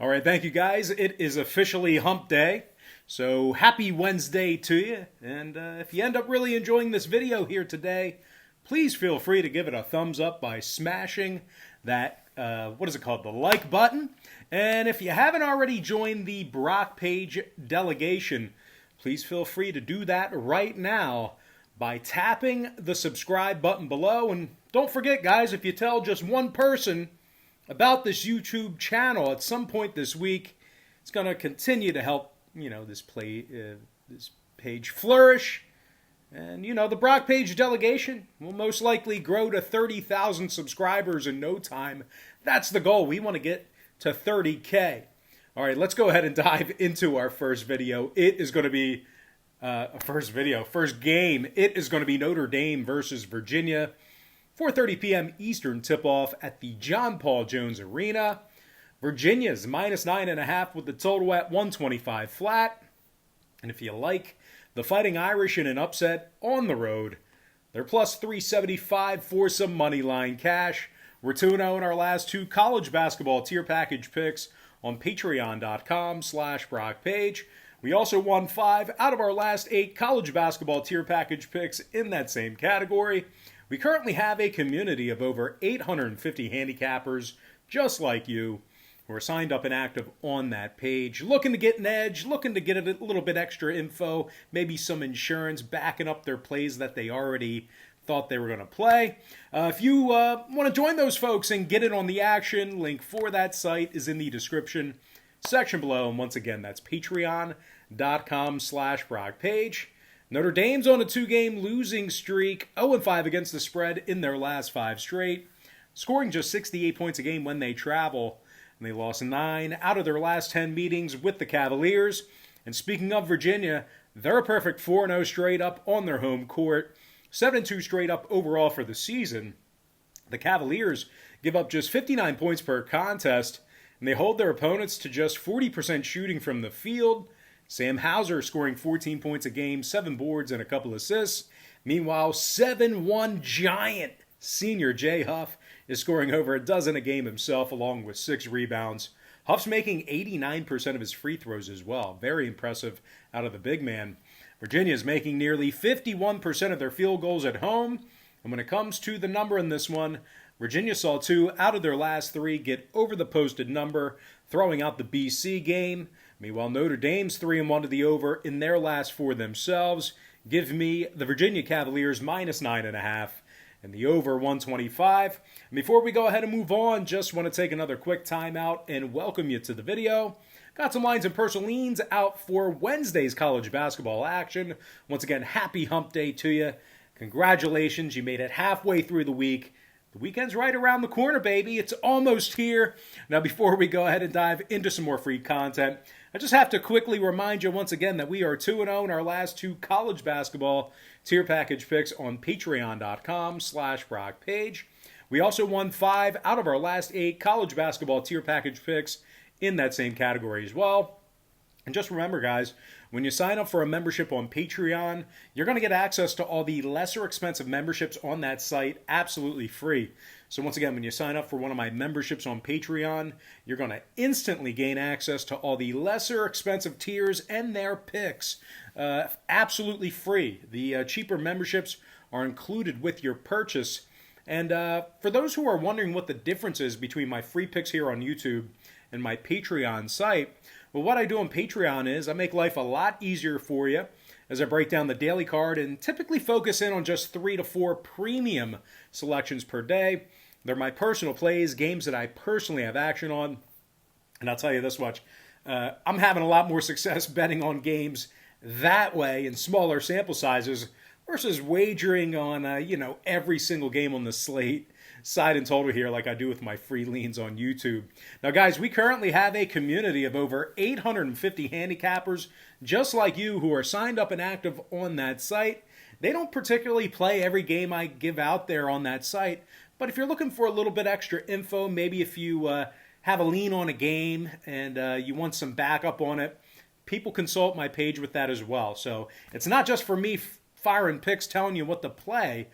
All right, thank you guys. It is officially hump day. So happy Wednesday to you. And if you end up really enjoying this video here today, please feel free to give it a thumbs up by smashing that, the like button. And if you haven't already joined the Brock Page delegation, please feel free to do that right now by tapping the subscribe button below. And don't forget, guys, if you tell just one person about this YouTube channel at some point this week, it's going to continue to help, this page flourish. And, the Brock Page delegation will most likely grow to 30,000 subscribers in no time. That's the goal. We want to get to 30K. All right, let's go ahead and dive into our first video. It is going to be first game. It is going to be Notre Dame versus Virginia. 4:30 p.m. Eastern tip-off at the John Paul Jones Arena. Virginia's -9.5 with the total at 125 flat. And if you like the Fighting Irish in an upset on the road, they're plus 375 for some money line cash. We're 2-0 in our last two college basketball tier package picks on patreon.com/BrockPage. We also won 5 out of our last 8 college basketball tier package picks in that same category. We currently have a community of over 850 handicappers just like you who are signed up and active on that page, looking to get an edge, looking to get a little bit extra info, maybe some insurance backing up their plays that they already thought they were going to play. If you want to join those folks and get in on the action, link for that site is in the description section below. And once again, that's patreon.com/BrockPage. Notre Dame's on a 2-game losing streak, 0-5 against the spread in their last 5 straight, scoring just 68 points a game when they travel. And they lost 9 out of their last 10 meetings with the Cavaliers. And speaking of Virginia, they're a perfect 4-0 straight up on their home court, 7-2 straight up overall for the season. The Cavaliers give up just 59 points per contest, and they hold their opponents to just 40% shooting from the field. Sam Hauser scoring 14 points a game, 7 boards, and a couple assists. Meanwhile, 7-1 giant senior Jay Huff is scoring over a dozen a game himself, along with 6 rebounds. Huff's making 89% of his free throws as well. Very impressive out of the big man. Virginia is making nearly 51% of their field goals at home. And when it comes to the number in this one, Virginia saw 2 out of their last 3 get over the posted number, throwing out the BC game. Meanwhile, Notre Dame's 3-1 to the over in their last 4 themselves. Give me the Virginia Cavaliers -9.5 and the over 125. And before we go ahead and move on, just want to take another quick timeout and welcome you to the video. Got some lines and personal leans out for Wednesday's college basketball action. Once again, happy hump day to you. Congratulations, you made it halfway through the week. The weekend's right around the corner, baby. It's almost here. Now, before we go ahead and dive into some more free content, I just have to quickly remind you once again that we are 2-0 in our last 2 college basketball tier package picks on patreon.com/BrockPage. We also won 5 out of our last 8 college basketball tier package picks in that same category as well. And just remember, guys, when you sign up for a membership on Patreon, you're going to get access to all the lesser expensive memberships on that site absolutely free. So once again, when you sign up for one of my memberships on Patreon, you're going to instantly gain access to all the lesser expensive tiers and their picks absolutely free. The cheaper memberships are included with your purchase. And for those who are wondering what the difference is between my free picks here on YouTube and my Patreon site, well, what I do on Patreon is I make life a lot easier for you as I break down the daily card and typically focus in on just 3 to 4 premium selections per day. They're my personal plays, games that I personally have action on. And I'll tell you this much, I'm having a lot more success betting on games that way in smaller sample sizes versus wagering on, every single game on the slate, side and total here like I do with my free leans on YouTube. Now, guys, we currently have a community of over 850 handicappers just like you who are signed up and active on that site. They don't particularly play every game I give out there on that site, but if you're looking for a little bit extra info, maybe if you have a lean on a game and you want some backup on it, people consult my page with that as well. So it's not just for me firing picks telling you what to play.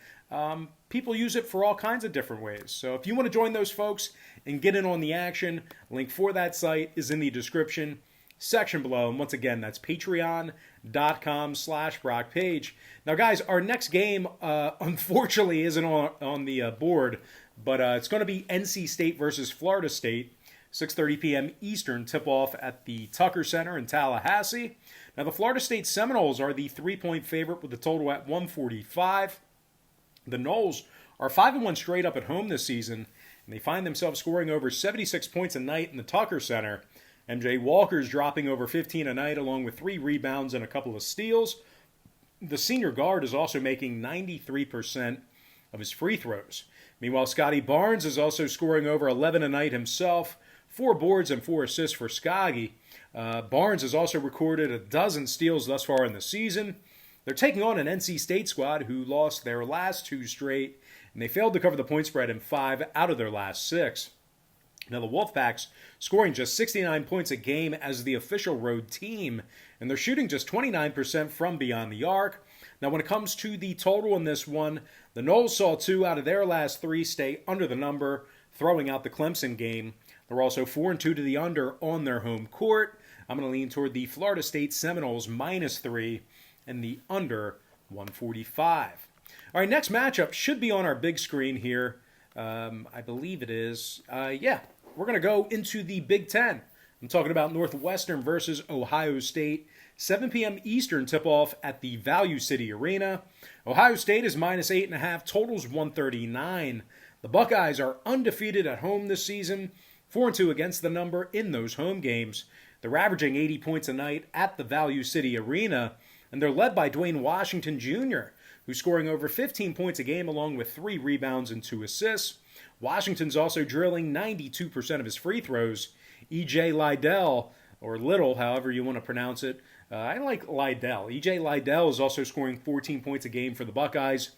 People use it for all kinds of different ways. So if you want to join those folks and get in on the action. Link for that site is in the description section below. And once again, that's patreon.com/Brock Page. Now, guys, our next game, unfortunately, isn't on the board, but it's going to be NC State versus Florida State. 6:30 p.m. Eastern tip-off at the Tucker Center in Tallahassee. Now, the Florida State Seminoles are the 3-point favorite with the total at 145. The Noles are 5-1 straight up at home this season, and they find themselves scoring over 76 points a night in the Tucker Center. MJ Walker's dropping over 15 a night along with 3 rebounds and a couple of steals. The senior guard is also making 93% of his free throws. Meanwhile, Scotty Barnes is also scoring over 11 a night himself, 4 boards and 4 assists for Scotty. Barnes has also recorded a dozen steals thus far in the season. They're taking on an NC State squad who lost their last 2 straight, and they failed to cover the point spread in 5 out of their last 6. Now, the Wolfpacks scoring just 69 points a game as the official road team, and they're shooting just 29% from beyond the arc. Now, when it comes to the total in this one, the Noles saw 2 out of their last 3 stay under the number, throwing out the Clemson game. They're also 4-2 to the under on their home court. I'm going to lean toward the Florida State Seminoles -3 and the under 145. All right, next matchup should be on our big screen here. I believe it is. We're going to go into the Big Ten. I'm talking about Northwestern versus Ohio State. 7 p.m. Eastern tip-off at the Value City Arena. Ohio State is -8.5, totals 139. The Buckeyes are undefeated at home this season, 4-2 against the number in those home games. They're averaging 80 points a night at the Value City Arena, and they're led by Dwayne Washington Jr., who's scoring over 15 points a game along with 3 rebounds and 2 assists. Washington's also drilling 92% of his free throws. E.J. Liddell, or Little, however you want to pronounce it. I like Liddell. E.J. Liddell is also scoring 14 points a game for the Buckeyes.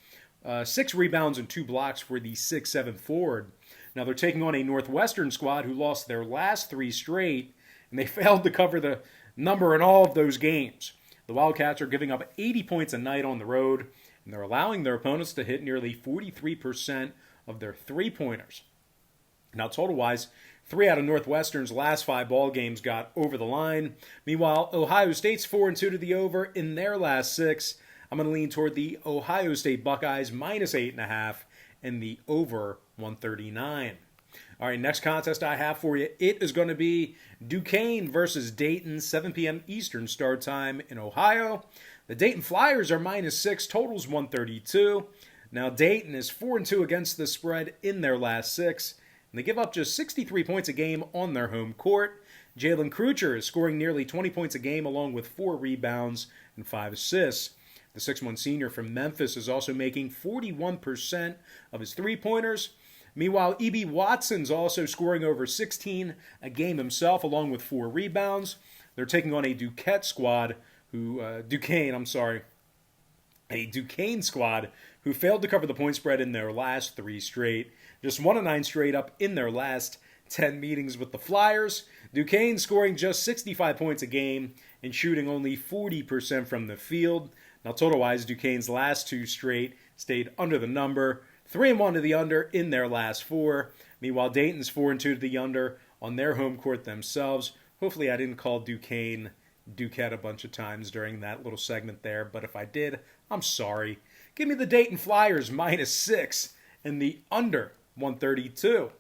6 rebounds and 2 blocks for the 6'7" forward. Now they're taking on a Northwestern squad who lost their last 3 straight, and they failed to cover the number in all of those games. The Wildcats are giving up 80 points a night on the road, and they're allowing their opponents to hit nearly 43% of their three-pointers. Now, total-wise, 3 out of Northwestern's last 5 ball games got over the line. Meanwhile, Ohio State's 4-2 to the over in their last 6. I'm going to lean toward the Ohio State Buckeyes -8.5 and the over 139. All right, next contest I have for you, it is going to be Duquesne versus Dayton, 7 p.m. Eastern start time in Ohio. The Dayton Flyers are -6, totals 132. Now, Dayton is 4-2 against the spread in their last 6, and they give up just 63 points a game on their home court. Jalen Krucher is scoring nearly 20 points a game along with 4 rebounds and 5 assists. The 6'1" senior from Memphis is also making 41% of his three-pointers. Meanwhile, E.B. Watson's also scoring over 16 a game himself along with 4 rebounds. They're taking on a Duquesne squad a Duquesne squad who failed to cover the point spread in their last 3 straight. Just 1-9 straight up in their last 10 meetings with the Flyers. Duquesne scoring just 65 points a game and shooting only 40% from the field. Now, total-wise, Duquesne's last 2 straight stayed under the number. 3-1 to the under in their last 4. Meanwhile, Dayton's 4-2 to the under on their home court themselves. Hopefully I didn't call Duquesne a bunch of times during that little segment there, but if I did, I'm sorry. Give me the Dayton Flyers -6 and the under 132.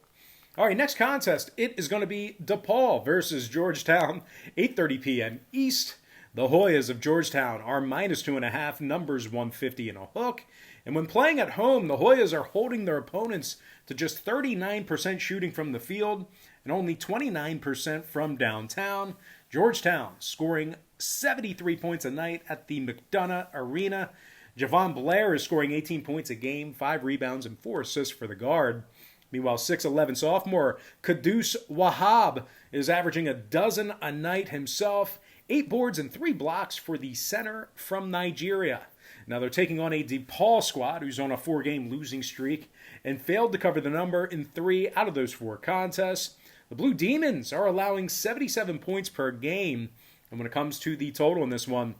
All right, next contest, it is going to be DePaul versus Georgetown, 8:30 p.m. East. The Hoyas of Georgetown are -2.5, numbers 150 and a hook. And when playing at home, the Hoyas are holding their opponents to just 39% shooting from the field and only 29% from downtown. Georgetown scoring 73 points a night at the McDonough Arena. Javon Blair is scoring 18 points a game, 5 rebounds and 4 assists for the guard. Meanwhile, 6'11" sophomore Kudus Wahab is averaging a dozen a night himself, 8 boards and 3 blocks for the center from Nigeria. Now they're taking on a DePaul squad who's on a 4-game losing streak and failed to cover the number in 3 out of those 4 contests. The Blue Demons are allowing 77 points per game. And when it comes to the total in this one,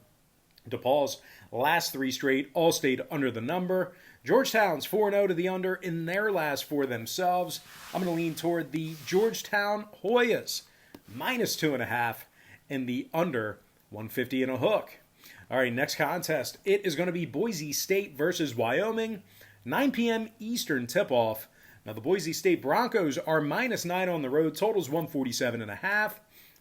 DePaul's last 3 straight all stayed under the number. Georgetown's 4-0 to the under in their last 4 themselves. I'm going to lean toward the Georgetown Hoyas, minus 2.5, and the under 150 and a hook. All right, next contest. It is going to be Boise State versus Wyoming, 9 p.m. Eastern tip-off. Now, the Boise State Broncos are minus 9 on the road. Totals 147.5.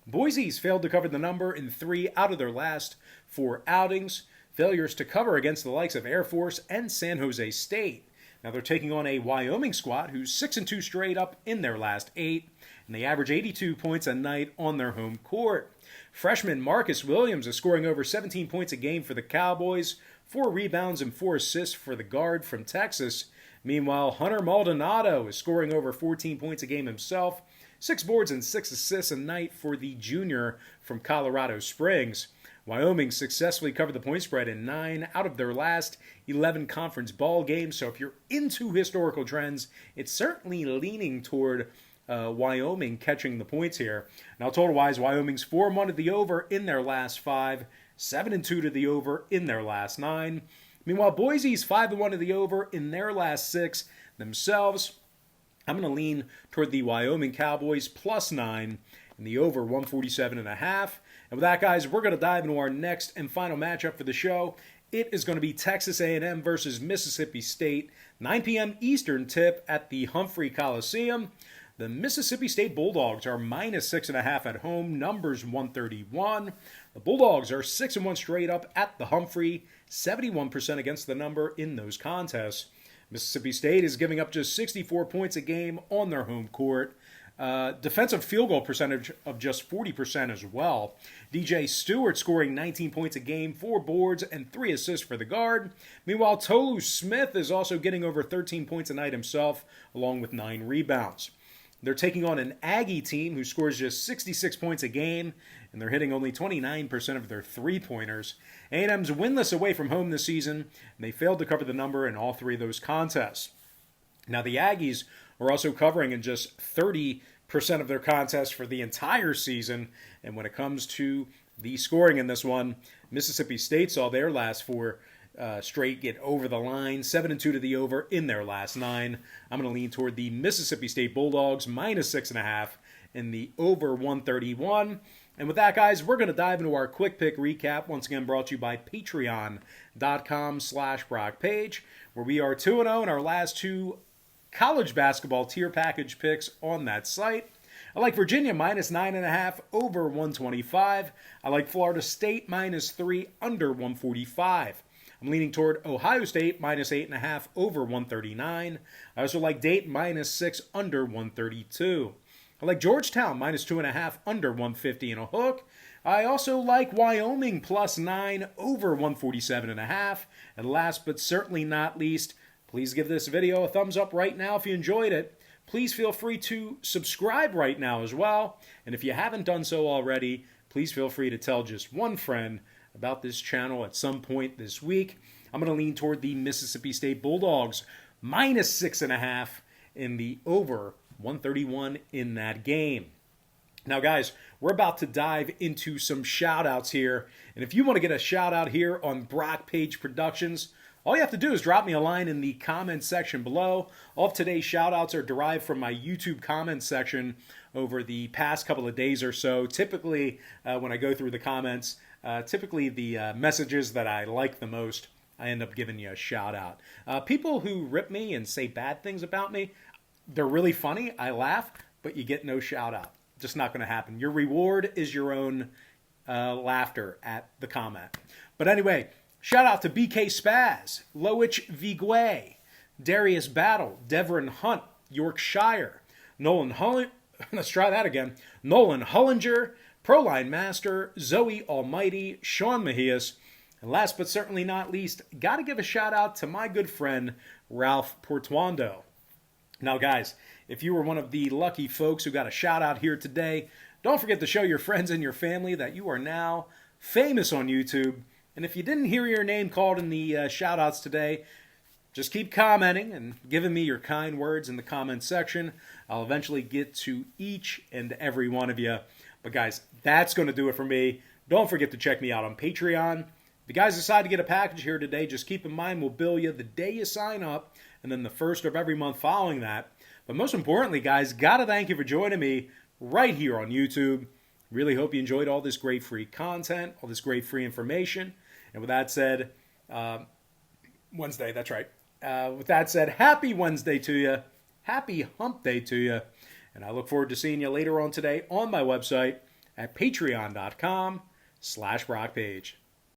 Boise's failed to cover the number in 3 out of their last 4 outings. Failures to cover against the likes of Air Force and San Jose State. Now, they're taking on a Wyoming squad who's 6-2 straight up in their last 8, and they average 82 points a night on their home court. Freshman Marcus Williams is scoring over 17 points a game for the Cowboys, 4 rebounds and 4 assists for the guard from Texas. Meanwhile, Hunter Maldonado is scoring over 14 points a game himself, 6 boards and 6 assists a night for the junior from Colorado Springs. Wyoming successfully covered the point spread in 9 out of their last 11 conference ball games. So if you're into historical trends, it's certainly leaning toward Wyoming catching the points here. Now, total-wise, Wyoming's 4-1 to the over in their last 5, 7-2 to the over in their last 9. Meanwhile, Boise's 5-1 to the over in their last 6 themselves. I'm going to lean toward the Wyoming Cowboys plus 9 and the over 147.5. And with that, guys, we're going to dive into our next and final matchup for the show. It is going to be Texas A&M versus Mississippi State, 9 p.m. Eastern tip at the Humphrey Coliseum. The Mississippi State Bulldogs are minus 6.5 at home, numbers 131. The Bulldogs are 6-1 straight up at the Humphrey, 71% against the number in those contests. Mississippi State is giving up just 64 points a game on their home court. Defensive field goal percentage of just 40% as well. DJ Stewart scoring 19 points a game, 4 boards, and 3 assists for the guard. Meanwhile, Tolu Smith is also getting over 13 points a night himself, along with 9 rebounds. They're taking on an Aggie team who scores just 66 points a game, and they're hitting only 29% of their three-pointers. A&M's winless away from home this season, and they failed to cover the number in all 3 of those contests. Now, the Aggies are also covering in just 30% of their contests for the entire season, and when it comes to the scoring in this one, Mississippi State saw their last 4 straight get over the line, 7-2 to the over in their last 9. I'm going to lean toward the Mississippi State Bulldogs, minus 6.5, in the over 131. And with that, guys, we're going to dive into our quick pick recap, once again brought to you by patreon.com/BrockPage, where we are 2-0 in our last 2 college basketball tier package picks on that site. I like Virginia minus 9.5 over 125. I like Florida State minus 3 under 145. I'm leaning toward Ohio State minus 8.5 over 139. I also like Dayton minus 6 under 132. I like Georgetown minus 2.5 under 150 and a hook. I also like Wyoming plus 9 over 147.5. And last but certainly not least, please give this video a thumbs up right now if you enjoyed it. Please feel free to subscribe right now as well. And if you haven't done so already, please feel free to tell just one friend about this channel at some point this week. I'm going to lean toward the Mississippi State Bulldogs, minus 6.5 in the over 131 in that game. Now, guys, we're about to dive into some shout-outs here. And if you want to get a shout-out here on Brock Page Productions, all you have to do is drop me a line in the comment section below. All of today's shout-outs are derived from my YouTube comment section over the past couple of days or so. Typically, when I go through the comments, the messages that I like the most, I end up giving you a shout-out. People who rip me and say bad things about me, they're really funny. I laugh, but you get no shout-out. Just not going to happen. Your reward is your own laughter at the comment. But anyway, shout out to BK Spaz, Loich Vigue, Darius Battle, Devon Hunt, Yorkshire, Nolan Hullinger, Proline Master, Zoe Almighty, Sean Mejias, and last but certainly not least, got to give a shout out to my good friend Ralph Portuando. Now, guys, if you were one of the lucky folks who got a shout out here today, don't forget to show your friends and your family that you are now famous on YouTube. And if you didn't hear your name called in the shout-outs today, just keep commenting and giving me your kind words in the comment section. I'll eventually get to each and every one of you. But guys, that's going to do it for me. Don't forget to check me out on Patreon, you guys decide to get a package here today, just keep in mind we'll bill you the day you sign up and then the first of every month following that. But most importantly, guys, gotta thank you for joining me right here on YouTube. Really hope you enjoyed all this great free content, all this great free information. And with that said, Wednesday, that's right. With that said, happy Wednesday to you. Happy hump day to you. And I look forward to seeing you later on today on my website at patreon.com/BrockPage.